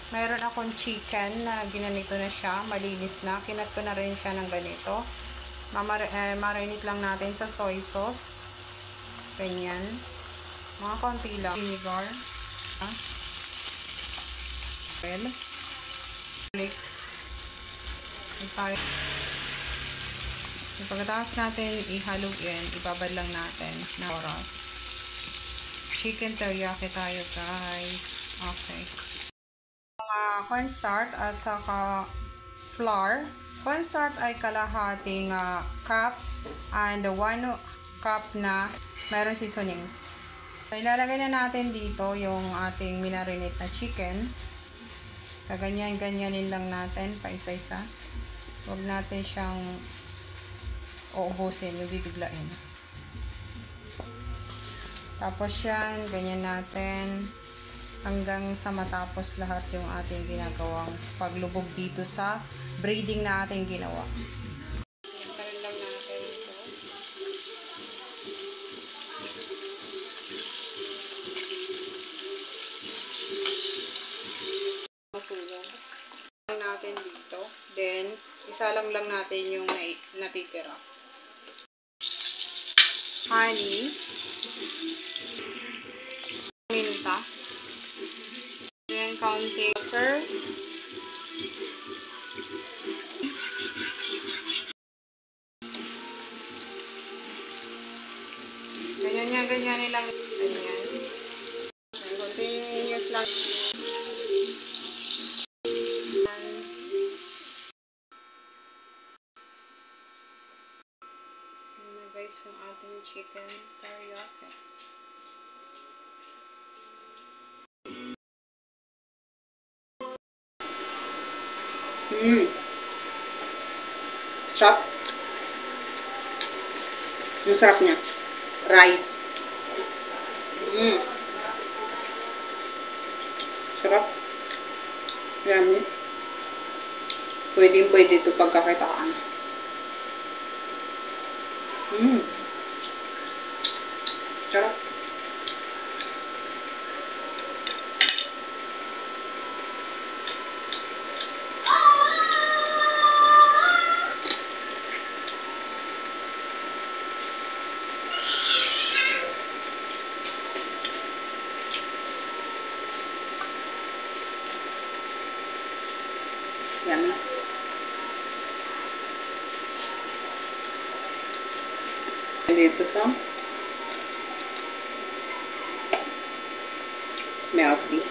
Meron akong chicken na ginanito na siya, malinis na. Kinat ko na rin siya ng ganito. Marinate lang natin sa soy sauce. Ganyan. Mga konti lang. Vinegar. Well. Pagkatapos natin ihaluin, ibabad lang natin na oras. Chicken teriyaki tayo, guys. Okay. Cornstarch at saka flour. Cornstarch ay kalahating cup and 1 cup na meron seasonings. So, ilalagay na natin dito yung ating minarinate na chicken. Kaganyan-ganyanin lang natin pa isa-isa. Huwag natin siyang uubusin, yung bibiglain. Tapos yan, ganyan natin hanggang sa matapos lahat yung ating ginagawang paglubog dito sa breading na ating ginawa. Karin lang natin ito. Masunog. Natin dito. Then, isalang lang natin yung natitira. Honey. Minta. Then, counting water. Ganyan nilang ganyan. Continuous lang. Ayan guys, yung ating chicken teriyaki. Sarap. Yung sarap niya. Rice. Sarap. Yummy. Pwede ito pagkakitaan. Sarap. Yummy. Dito sa milk tea.